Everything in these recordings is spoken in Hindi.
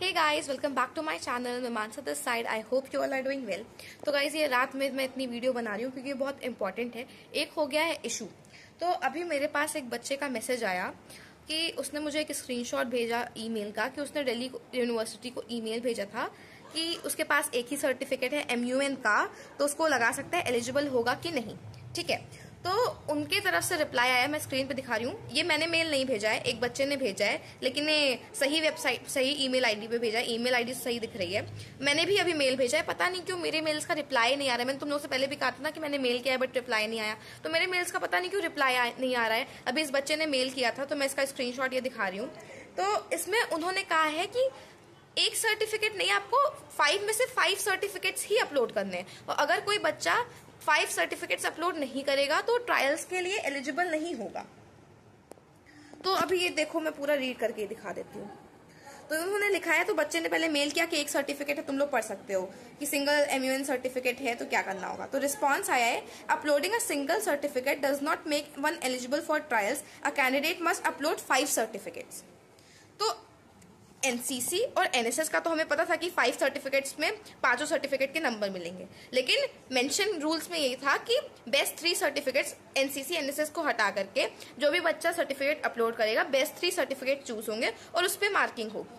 Hey guys, welcome back to my channel. मैं Mansa this side. I hope you all are doing well. तो गाइस, ये रात में मैं इतनी वीडियो बना रही हूँ क्योंकि ये बहुत इंपॉर्टेंट है। एक हो गया है इशू। तो अभी मेरे पास एक बच्चे का मैसेज आया कि उसने मुझे एक स्क्रीनशॉट भेजा ईमेल का कि उसने दिल्ली यूनिवर्सिटी को ईमेल भेजा था कि उसके पास एक ही सर्टिफिकेट है MUN का, तो उसको लगा सकता है, एलिजिबल होगा कि नहीं। ठीक है, तो उनके तरफ से रिप्लाई आया, मैं स्क्रीन पे दिखा रही हूँ। ये मैंने मेल नहीं भेजा है, एक बच्चे ने भेजा है, लेकिन ये सही वेबसाइट, सही ईमेल आईडी पे भेजा है। ईमेल आईडी सही दिख रही है। मैंने भी अभी मेल भेजा है, पता नहीं क्यों मेरे मेल्स का रिप्लाई नहीं आ रहा है। मैंने तुम लोग से पहले भी कहा था ना कि मैंने मेल किया है बट रिप्लाई नहीं आया, तो मेरे मेल्स का पता नहीं क्यों रिप्लाई नहीं आ रहा है। अभी इस बच्चे ने मेल किया था तो मैं इसका स्क्रीनशॉट ये दिखा रही हूँ। तो इसमें उन्होंने कहा है कि एक सर्टिफिकेट नहीं, आपको 5 में से 5 सर्टिफिकेट्स ही अपलोड करने हैं, और अगर कोई बच्चा 5 सर्टिफिकेट्स अपलोड नहीं करेगा तो ट्रायल्स के लिए एलिजिबल नहीं होगा। तो अभी ये देखो, मैं पूरा रीड करके दिखा देती हूँ। तो उन्होंने लिखा है, तो बच्चे ने पहले मेल किया कि एक सर्टिफिकेट है, तुम लोग पढ़ सकते हो कि सिंगल MUN सर्टिफिकेट है तो क्या करना होगा। तो रिस्पॉन्स आया है, uploading a single certificate does not make one eligible for trials, a candidate must upload 5 certificates. तो NCC और NSS का तो हमें पता था कि 5 सर्टिफिकेट्स में 5 सर्टिफिकेट के नंबर मिलेंगे, लेकिन मेंशन रूल्स में यही था कि बेस्ट 3 सर्टिफिकेट्स NCC NSS को हटा करके जो भी बच्चा सर्टिफिकेट अपलोड करेगा, बेस्ट 3 सर्टिफिकेट चूज होंगे और उस पर मार्किंग होगी।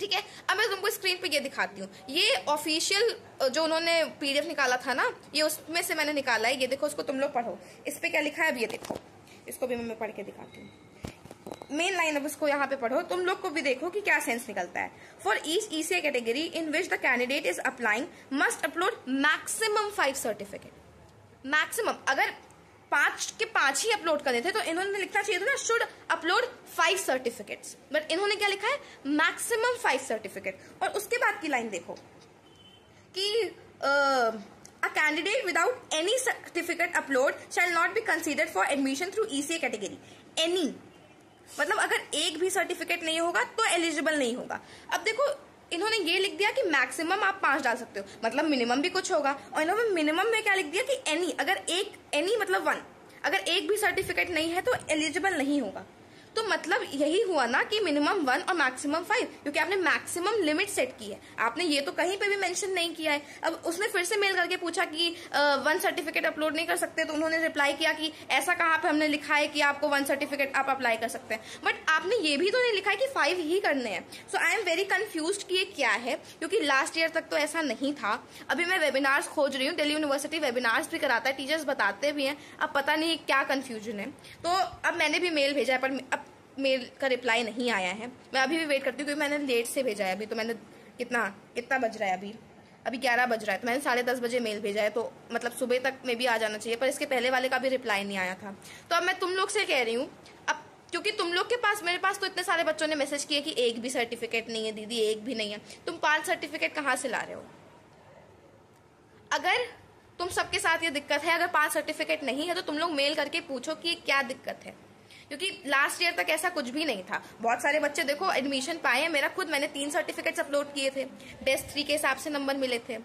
ठीक है, अब मैं तुमको स्क्रीन पे ये दिखाती हूँ। ये ऑफिशियल जो उन्होंने PDF निकाला था ना, ये उसमें से मैंने निकाला है। ये देखो, उसको तुम लोग पढ़ो, इस पे क्या लिखा है। अब ये देखो, इसको भी मैं पढ़ के दिखाती हूँ। मेन लाइन अब उसको यहाँ पे पढ़ो, तुम लोग को भी देखो कि क्या सेंस निकलता है। For each ECA category in which the candidate is applying must upload maximum 5 certificate. Maximum, अगर 5 के 5 ही अपलोड करने थे तो इन्होंने लिखना चाहिए था ना, शुड अपलोड 5 सर्टिफिकेट्स, बट इन्होंने क्या लिखा है, मैक्सिमम 5 सर्टिफिकेट। और उसके बाद की लाइन देखो कि a candidate without any certificate upload shall not be considered for admission through ECA category. Any मतलब अगर एक भी सर्टिफिकेट नहीं होगा तो एलिजिबल नहीं होगा। अब देखो, इन्होंने ये लिख दिया कि मैक्सिमम आप 5 डाल सकते हो, मतलब मिनिमम भी कुछ होगा। और इन्होंने मिनिमम में क्या लिख दिया कि एनी, अगर एक, एनी मतलब 1, अगर एक भी सर्टिफिकेट नहीं है तो एलिजिबल नहीं होगा। तो मतलब यही हुआ ना कि मिनिमम 1 और मैक्सिमम 5, क्योंकि आपने मैक्सिमम लिमिट सेट की है। आपने ये तो कहीं पे भी मेंशन नहीं किया है। अब उसने फिर से मेल करके पूछा कि 1 सर्टिफिकेट अपलोड नहीं कर सकते, तो उन्होंने रिप्लाई किया कि ऐसा कहाँ पे हमने लिखा है कि आपको 1 सर्टिफिकेट आप अप्लाई कर सकते हैं, बट आपने ये भी तो नहीं लिखा है कि 5 ही करने हैं। सो आई एम वेरी कंफ्यूज्ड कि ये क्या है, क्योंकि लास्ट ईयर तक तो ऐसा नहीं था। अभी मैं वेबिनार्स खोज रही हूँ, दिल्ली यूनिवर्सिटी वेबिनार्स भी कराता है, टीचर्स बताते भी हैं। अब पता नहीं क्या कंफ्यूजन है। तो अब मैंने भी मेल भेजा है, पर अब मेल का रिप्लाई नहीं आया है। मैं अभी भी वेट करती हूँ क्योंकि मैंने लेट से भेजा है। अभी तो मैंने कितना बज रहा है, अभी 11 बज रहा है, तो मैंने 10:30 बजे मेल भेजा है, तो मतलब सुबह तक में भी आ जाना चाहिए, पर इसके पहले वाले का भी रिप्लाई नहीं आया था। तो अब मैं तुम लोग से कह रही हूँ, अब क्योंकि तुम लोग के पास, मेरे पास तो इतने सारे बच्चों ने मैसेज किए कि एक भी सर्टिफिकेट नहीं है दीदी, एक भी नहीं है। तुम 5 सर्टिफिकेट कहाँ से ला रहे हो? अगर तुम सबके साथ ये दिक्कत है, अगर 5 सर्टिफिकेट नहीं है, तो तुम लोग मेल करके पूछो कि क्या दिक्कत है, क्योंकि लास्ट ईयर तक ऐसा कुछ भी नहीं था। बहुत सारे बच्चे देखो एडमिशन पाए हैं। मैंने 3 सर्टिफिकेट्स अपलोड किए थे, बेस्ट 3 के हिसाब से नंबर मिले थे।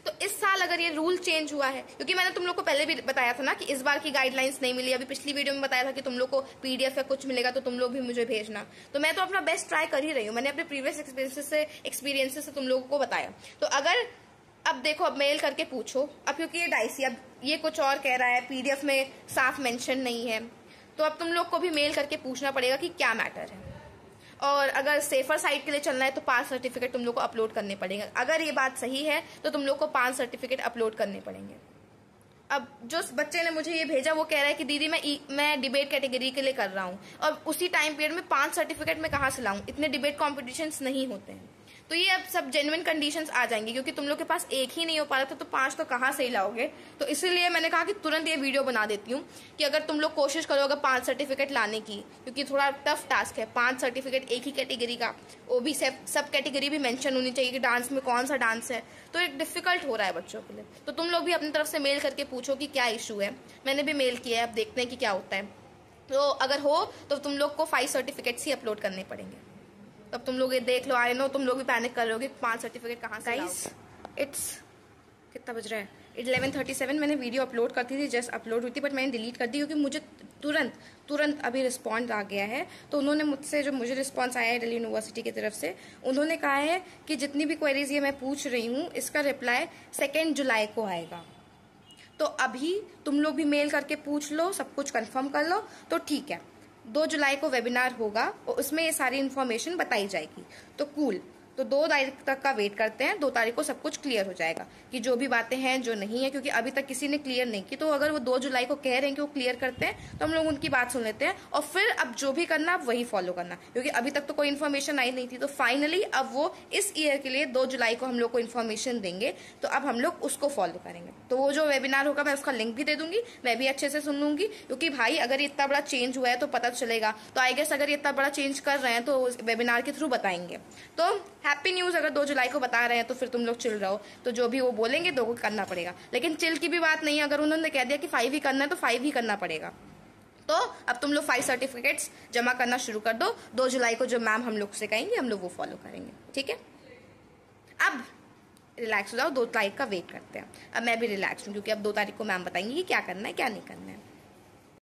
तो इस साल अगर ये रूल चेंज हुआ है, क्योंकि मैंने तुम लोग को पहले भी बताया था ना कि इस बार की गाइडलाइंस नहीं मिली। अभी पिछली वीडियो में बताया था कि तुम लोग को PDF या कुछ मिलेगा तो तुम लोग भी मुझे भेजना। तो मैं तो अपना बेस्ट ट्राई कर ही रही हूँ। मैंने अपने प्रीवियस एक्सपीरियंसेस से तुम लोगों को बताया। तो अगर अब देखो, अब मेल करके पूछो। अब क्योंकि ये डाइसी, अब ये कुछ और कह रहा है, PDF में साफ मेंशन नहीं है, तो अब तुम लोग को भी मेल करके पूछना पड़ेगा कि क्या मैटर है। और अगर सेफर साइड के लिए चलना है तो 5 सर्टिफिकेट तुम लोग को अपलोड करने पड़ेंगे। अगर ये बात सही है तो तुम लोग को 5 सर्टिफिकेट अपलोड करने पड़ेंगे। अब जो बच्चे ने मुझे ये भेजा वो कह रहा है कि दीदी मैं डिबेट कैटेगरी के लिए कर रहा हूँ, और उसी टाइम पीरियड में 5 सर्टिफिकेट मैं कहाँ से लाऊं? इतने डिबेट कॉम्पिटिशन्स नहीं होते हैं। तो ये अब सब जेन्युइन कंडीशंस आ जाएंगी, क्योंकि तुम लोग के पास एक ही नहीं हो पा रहा था, तो 5 तो कहाँ से ही लाओगे? तो इसीलिए मैंने कहा कि तुरंत ये वीडियो बना देती हूँ कि अगर तुम लोग कोशिश करोगे 5 सर्टिफिकेट लाने की, क्योंकि थोड़ा टफ टास्क है 5 सर्टिफिकेट एक ही कैटेगरी का, वो भी सब कैटेगरी भी मेंशन होनी चाहिए कि डांस में कौन सा डांस है, तो एक डिफिकल्ट हो रहा है बच्चों के लिए। तो तुम लोग भी अपनी तरफ से मेल करके पूछो कि क्या इशू है। मैंने भी मेल किया है, अब देखते हैं कि क्या होता है। तो अगर हो तो तुम लोग को 5 सर्टिफिकेट्स ही अपलोड करने पड़ेंगे। तब तुम लोग ये देख लो, आई नो तुम लोग भी पैनिक कर रहे हो कि 5 सर्टिफिकेट कहाँ से लाओ। इट्स कितना बज रहा है, 11:37। मैंने वीडियो अपलोड करती थी, जस्ट अपलोड हुई थी, बट मैंने डिलीट कर दी क्योंकि मुझे तुरंत तुरंत अभी रिस्पॉन्स आ गया है। तो उन्होंने मुझसे, जो मुझे रिस्पॉन्स आया है दिल्ली यूनिवर्सिटी की तरफ से, उन्होंने कहा है कि जितनी भी क्वेरीज ये मैं पूछ रही हूँ इसका रिप्लाई 2 जुलाई को आएगा। तो अभी तुम लोग भी मेल करके पूछ लो, सब कुछ कंफर्म कर लो तो ठीक है। 2 जुलाई को वेबिनार होगा और उसमें ये सारी इन्फॉर्मेशन बताई जाएगी। तो कूल, तो 2 तारीख तक का वेट करते हैं। 2 तारीख को सब कुछ क्लियर हो जाएगा कि जो भी बातें हैं जो नहीं है, क्योंकि अभी तक किसी ने क्लियर नहीं की। तो अगर वो 2 जुलाई को कह रहे हैं कि वो क्लियर करते हैं तो हम लोग उनकी बात सुन लेते हैं और फिर अब जो भी करना आप वही फॉलो करना, क्योंकि अभी तक तो कोई इन्फॉर्मेशन आई नहीं थी। तो फाइनली अब वो इस ईयर के लिए 2 जुलाई को हम लोग को इन्फॉर्मेशन देंगे, तो अब हम लोग उसको फॉलो करेंगे। तो वो जो वेबिनार होगा मैं उसका लिंक भी दे दूंगी, मैं भी अच्छे से सुन लूंगी, क्योंकि भाई अगर इतना बड़ा चेंज हुआ है तो पता चलेगा। तो आई गेस अगर इतना बड़ा चेंज कर रहे हैं तो वेबिनार के थ्रू बताएंगे। तो हैप्पी न्यूज, अगर 2 जुलाई को बता रहे हैं तो फिर तुम लोग चिल रहो। तो जो भी वो बोलेंगे 2 को करना पड़ेगा, लेकिन चिल की भी बात नहीं है। अगर उन्होंने कह दिया कि 5 ही करना है तो 5 ही करना पड़ेगा। तो अब तुम लोग 5 सर्टिफिकेट्स जमा करना शुरू कर दो। 2 जुलाई को जो मैम हम लोग से कहेंगे हम लोग वो फॉलो करेंगे, ठीक है। अब रिलैक्स हो जाओ, 2 तारीख का वेट करते हैं। अब मैं भी रिलैक्स हूँ, क्योंकि अब 2 तारीख को मैम बताएंगी कि क्या करना है क्या नहीं करना है।